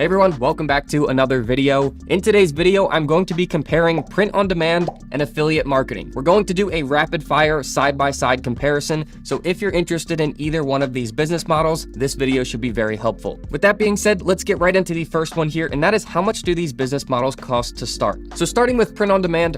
Hey everyone, welcome back to another video. In today's video, I'm going to be comparing print on demand and affiliate marketing. We're going to do a rapid fire side-by-side comparison. So if you're interested in either one of these business models, this video should be very helpful. With that being said, let's get right into the first one here, and that is how much do these business models cost to start? So starting with print on demand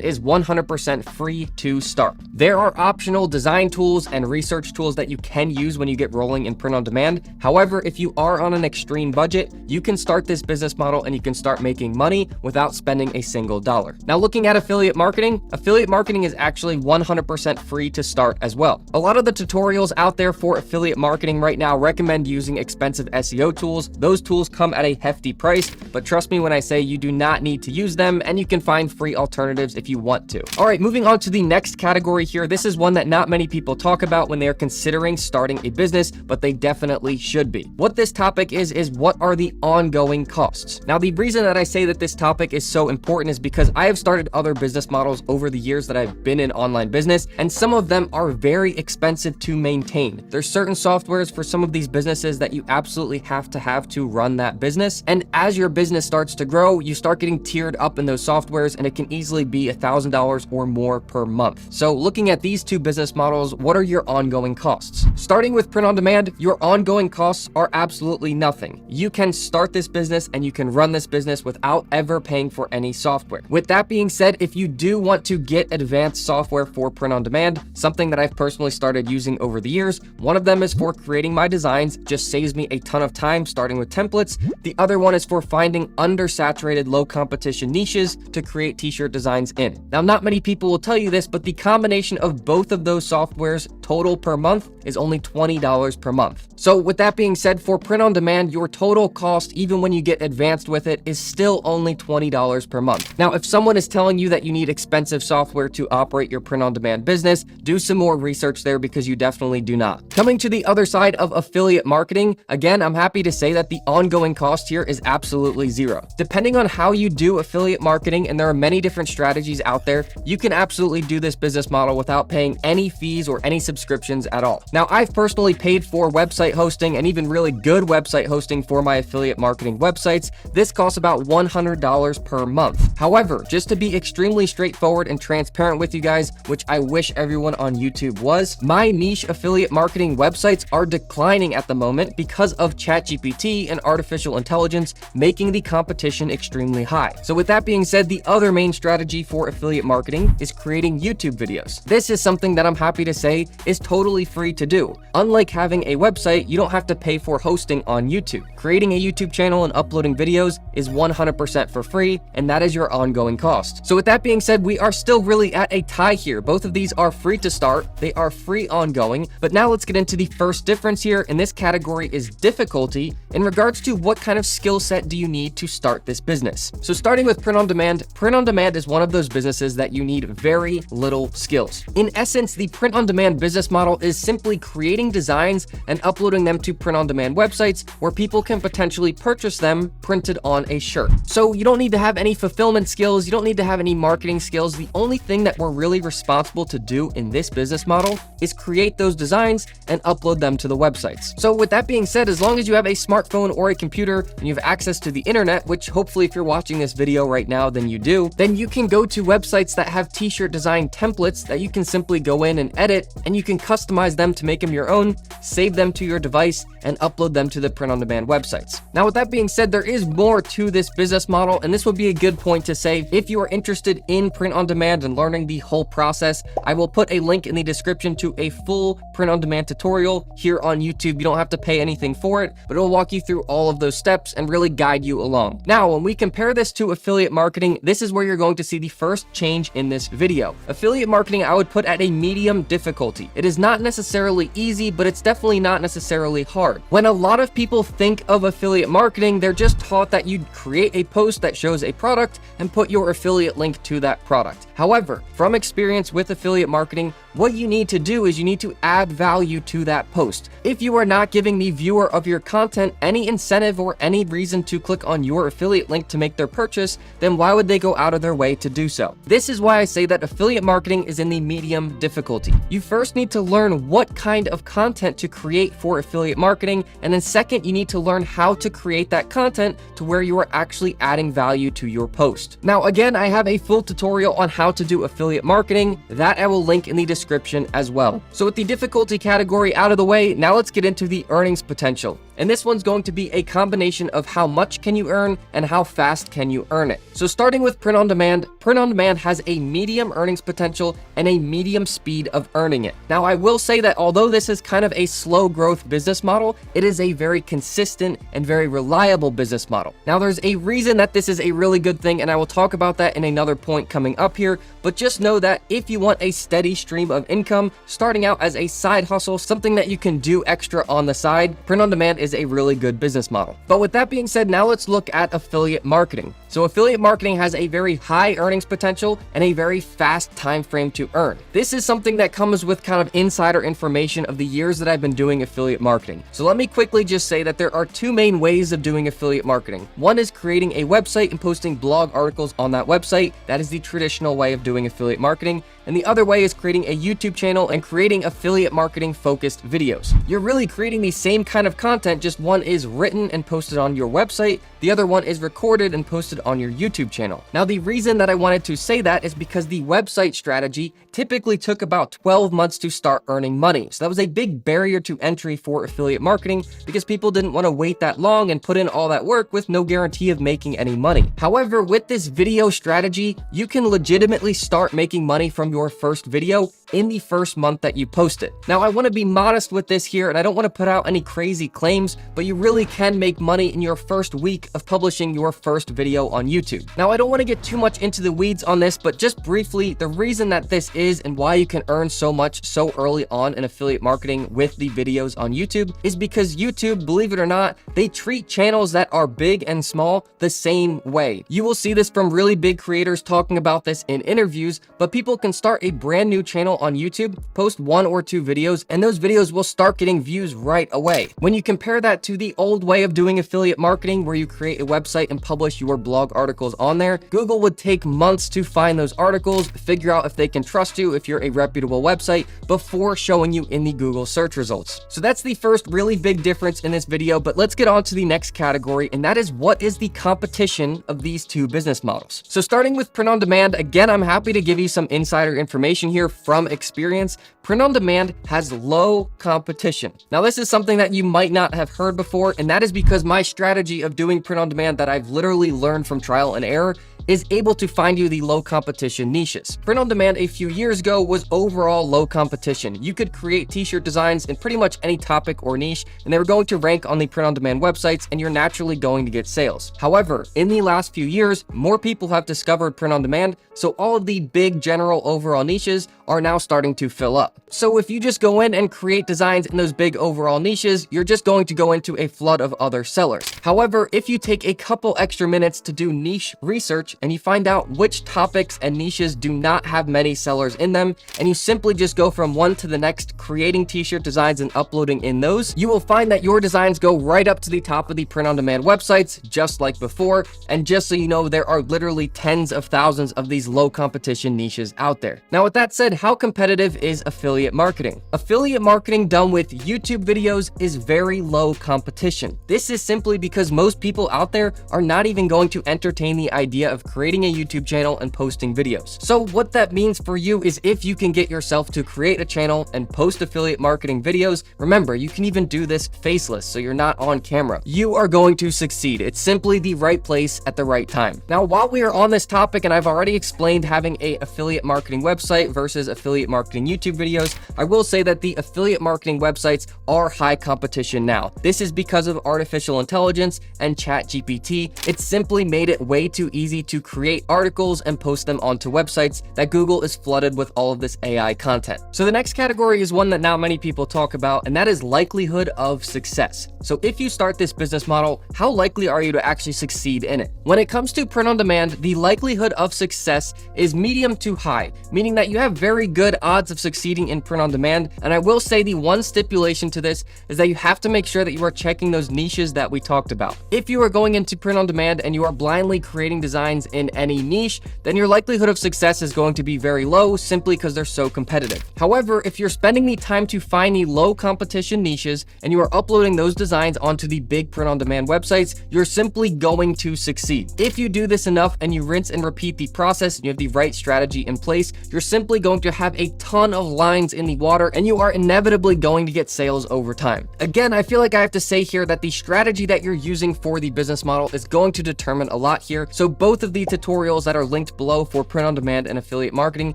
is 100% free to start. There are optional design tools and research tools that you can use when you get rolling in print on demand. However, if you are on an extreme budget, you can start this business model and you can start making money without spending a single dollar. Now, looking at affiliate marketing is actually 100% free to start as well. A lot of the tutorials out there for affiliate marketing right now recommend using expensive SEO tools. Those tools come at a hefty price, but trust me when I say you do not need to use them, and you can find free alternatives if you want to. All right, moving on to the next category here. This is one that not many people talk about when they're considering starting a business, but they definitely should be. What this topic is what are the ongoing costs? Now, the reason that I say that this topic is so important is because I have started other business models over the years that I've been in online business, and some of them are very expensive to maintain. There's certain softwares for some of these businesses that you absolutely have to run that business. And as your business starts to grow, you start getting tiered up in those softwares, and it can easily be $1,000 or more per month. So looking at these two business models, what are your ongoing costs? Starting with print on demand, your ongoing costs are absolutely nothing. You can start this business and you can run this business without ever paying for any software. With that being said, if you do want to get advanced software for print on demand, something that I've personally started using over the years, one of them is for creating my designs, just saves me a ton of time starting with templates. The other one is for finding undersaturated, low competition niches to create t-shirt designs in. Now, not many people will tell you this, but the combination of both of those softwares total per month is only $20 per month. So with that being said, for print on demand, your total cost, even when you get advanced with it, is still only $20 per month. Now, if someone is telling you that you need expensive software to operate your print on demand business, do some more research there because you definitely do not. Coming to the other side of affiliate marketing, again, I'm happy to say that the ongoing cost here is absolutely zero. Depending on how you do affiliate marketing, and there are many different strategies out there, you can absolutely do this business model without paying any fees or any subscriptions at all. Now, I've personally paid for website hosting and even really good website hosting for my affiliate marketing websites. This costs about $100 per month. However, just to be extremely straightforward and transparent with you guys, which I wish everyone on YouTube was, my niche affiliate marketing websites are declining at the moment because of ChatGPT and artificial intelligence making the competition extremely high. So with that being said, the other main strategy for affiliate marketing is creating YouTube videos. This is something that I'm happy to say is totally free to do. Unlike having a website, you don't have to pay for hosting on YouTube. Creating a YouTube channel and uploading videos is 100% for free, and that is your ongoing cost. So with that being said, we are still really at a tie here. Both of these are free to start, they are free ongoing, but now let's get into the first difference here, and this category is difficulty in regards to what kind of skill set do you need to start this business. So starting with print on demand is one of those businesses that you need very little skills. In essence, the print on demand business model is simply creating designs and uploading them to print on demand websites where people can potentially purchase them printed on a shirt. So you don't need to have any fulfillment skills, you don't need to have any marketing skills. The only thing that we're really responsible to do in this business model is create those designs and upload them to the websites. So with that being said, as long as you have a smartphone or a computer and you have access to the internet, which hopefully if you're watching this video right now, then you do, then you can go to websites that have t-shirt design templates that you can simply go in and edit, and you can customize them to make them your own, save them to your device, and upload them to the print on demand websites. Now, with that being said, there is more to this business model, and this would be a good point to say if you are interested in print on demand and learning the whole process, I will put a link in the description to a full print on demand tutorial here on YouTube. You don't have to pay anything for it, but it will walk you through all of those steps and really guide you along. Now, when we compare this to affiliate marketing, this is where you're going to see the first change in this video. Affiliate marketing, I would put at a medium difficulty. It is not necessarily easy, but it's definitely not necessarily hard. When a lot of people think of affiliate marketing, they're just taught that you'd create a post that shows a product and put your affiliate link to that product. However, from experience with affiliate marketing, what you need to do is you need to add value to that post. If you are not giving the viewer of your content any incentive or any reason to click on your affiliate link to make their purchase, then why would they go out of their way to do so? This is why I say that affiliate marketing is in the medium difficulty. You first need to learn what kind of content to create for affiliate marketing, and then second, you need to learn how to create that content to where you are actually adding value to your post. Now, again, I have a full tutorial on how to do affiliate marketing that I will link in the description as well. So with the difficulty category out of the way, now let's get into the earnings potential. And this one's going to be a combination of how much can you earn and how fast can you earn it. So starting with print on demand has a medium earnings potential and a medium speed of earning it. Now, I will say that although this is kind of a slow growth business model, it is a very consistent and very reliable business model. Now, there's a reason that this is a really good thing, and I will talk about that in another point coming up here, but just know that if you want a steady stream of income, starting out as a side hustle, something that you can do extra on the side, print on demand is a really good business model. But with that being said, now let's look at affiliate marketing. So affiliate marketing has a very high earnings potential and a very fast time frame to earn. This is something that comes with kind of insider information of the years that I've been doing affiliate marketing. So let me quickly just say that there are two main ways of doing affiliate marketing. One is creating a website and posting blog articles on that website. That is the traditional way of doing affiliate marketing. And the other way is creating a YouTube channel and creating affiliate marketing focused videos. You're really creating the same kind of content, just one is written and posted on your website, the other one is recorded and posted on your YouTube channel. Now, the reason that I wanted to say that is because the website strategy typically took about 12 months to start earning money. So that was a big barrier to entry for affiliate marketing because people didn't want to wait that long and put in all that work with no guarantee of making any money. However, with this video strategy, you can legitimately start making money from your first video in the first month that you post it. Now, I want to be modest with this here, and I don't want to put out any crazy claims, but you really can make money in your first week of publishing your first video on YouTube. Now, I don't want to get too much into the weeds on this, but just briefly, the reason that this is and why you can earn so much so early on in affiliate marketing with the videos on YouTube is because YouTube, believe it or not, they treat channels that are big and small the same way. You will see this from really big creators talking about this in interviews, but people can start a brand new channel on YouTube, post 1 or 2 videos, and those videos will start getting views right away. When you compare that to the old way of doing affiliate marketing where you create a website and publish your blog articles on there, Google would take months to find those articles, figure out if they can trust you, if you're a reputable website, before showing you in the Google search results. So that's the first really big difference in this video, but let's get on to the next category, and that is what is the competition of these two business models. So starting with print on demand, again, I'm happy to give you some insider information here from experience. Print on demand has low competition. Now, this is something that you might not have heard before, and that is because my strategy of doing print on demand that I've literally learned from trial and error is able to find you the low competition niches. Print on demand a few years ago was overall low competition. You could create t-shirt designs in pretty much any topic or niche, and they were going to rank on the print on demand websites, and you're naturally going to get sales. However, in the last few years, more people have discovered print on demand, so all of the big general overall niches are now starting to fill up. So if you just go in and create designs in those big overall niches, you're just going to go into a flood of other sellers. However, if you take a couple extra minutes to do niche research and you find out which topics and niches do not have many sellers in them, and you simply just go from one to the next, creating t-shirt designs and uploading in those, you will find that your designs go right up to the top of the print on demand websites, just like before. And just so you know, there are literally tens of thousands of these low competition niches out there. Now, with that said, how competitive is affiliate marketing? Affiliate marketing done with YouTube videos is very low competition. This is simply because most people out there are not even going to entertain the idea of creating a YouTube channel and posting videos. So what that means for you is if you can get yourself to create a channel and post affiliate marketing videos, remember, you can even do this faceless, so you're not on camera. You are going to succeed. It's simply the right place at the right time. Now, while we are on this topic, and I've already explained having a affiliate marketing website versus affiliate marketing YouTube videos, I will say that the affiliate marketing websites are high competition now. This is because of artificial intelligence and ChatGPT. It's simply made it way too easy to to create articles and post them onto websites that Google is flooded with all of this AI content. So the next category is one that not many people talk about, and that is likelihood of success. So if you start this business model, how likely are you to actually succeed in it? When it comes to print on demand, the likelihood of success is medium to high, meaning that you have very good odds of succeeding in print on demand. And I will say the one stipulation to this is that you have to make sure that you are checking those niches that we talked about. If you are going into print on demand and you are blindly creating designs in any niche, then your likelihood of success is going to be very low simply because they're so competitive. However, if you're spending the time to find the low competition niches and you are uploading those designs onto the big print on demand websites, you're simply going to succeed. If you do this enough and you rinse and repeat the process and you have the right strategy in place, you're simply going to have a ton of lines in the water and you are inevitably going to get sales over time. Again, I feel like I have to say here that the strategy that you're using for the business model is going to determine a lot here. So both of the tutorials that are linked below for print on demand and affiliate marketing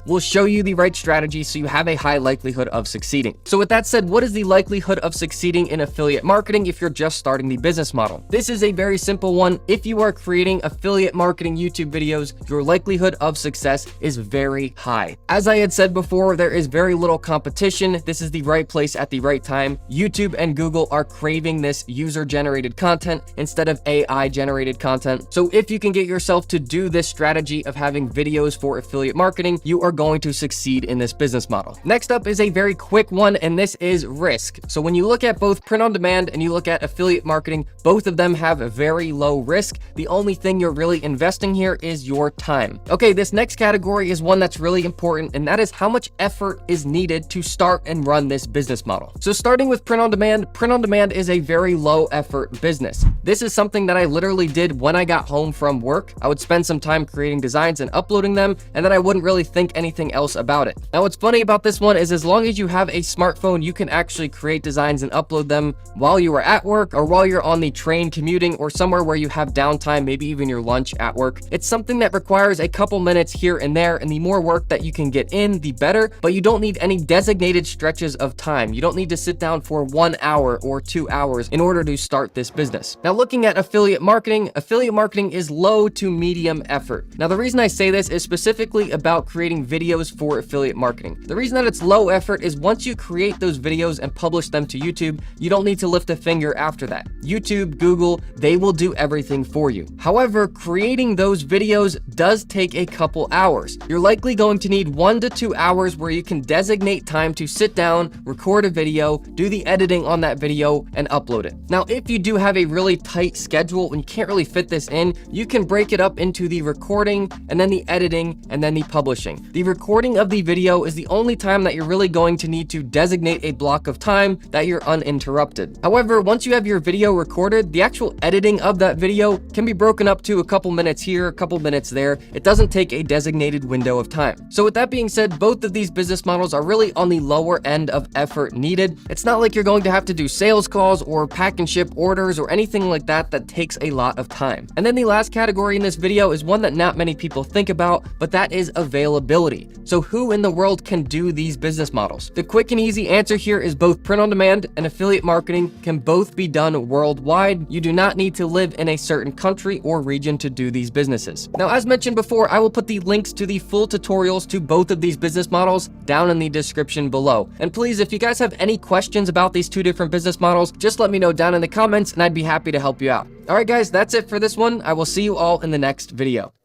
will show you the right strategy so you have a high likelihood of succeeding. So with that said, what is the likelihood of succeeding in affiliate marketing if you're just starting the business model? This is a very simple one. If you are creating affiliate marketing YouTube videos, your likelihood of success is very high. As I had said before, there is very little competition. This is the right place at the right time. YouTube and Google are craving this user-generated content instead of AI-generated content. So if you can get yourself to do this strategy of having videos for affiliate marketing, you are going to succeed in this business model. Next up is a very quick one, and this is risk. So when you look at both print on demand and you look at affiliate marketing, both of them have a very low risk. The only thing you're really investing here is your time. Okay, this next category is one that's really important, and that is how much effort is needed to start and run this business model. So starting with print on demand is a very low effort business. This is something that I literally did when I got home from work. I would spend some time creating designs and uploading them, and then I wouldn't really think anything else about it. Now, what's funny about this one is as long as you have a smartphone, you can actually create designs and upload them while you are at work or while you're on the train commuting or somewhere where you have downtime, maybe even your lunch at work. It's something that requires a couple minutes here and there, and the more work that you can get in, the better, but you don't need any designated stretches of time. You don't need to sit down for 1 hour or 2 hours in order to start this business. Now, looking at affiliate marketing is low to medium effort. Now, the reason I say this is specifically about creating videos for affiliate marketing. The reason that it's low effort is once you create those videos and publish them to YouTube, you don't need to lift a finger after that. YouTube, Google, they will do everything for you. However, creating those videos does take a couple hours. You're likely going to need 1 to 2 hours where you can designate time to sit down, record a video, do the editing on that video, and upload it. Now, if you do have a really tight schedule and you can't really fit this in, you can break it up into the recording and then the editing and then the publishing. The recording of the video is the only time that you're really going to need to designate a block of time that you're uninterrupted. However, once you have your video recorded, the actual editing of that video can be broken up to a couple minutes here, a couple minutes there. It doesn't take a designated window of time. So with that being said, both of these business models are really on the lower end of effort needed. It's not like you're going to have to do sales calls or pack and ship orders or anything like that takes a lot of time. And then the last category in this video is one that not many people think about, but that is availability. So who in the world can do these business models? The quick and easy answer here is both print on demand and affiliate marketing can both be done worldwide. You do not need to live in a certain country or region to do these businesses. Now, as mentioned before, I will put the links to the full tutorials to both of these business models down in the description below. And please, if you guys have any questions about these two different business models, just let me know down in the comments and I'd be happy to help you out. All right, guys, that's it for this one. I will see you all in the next video.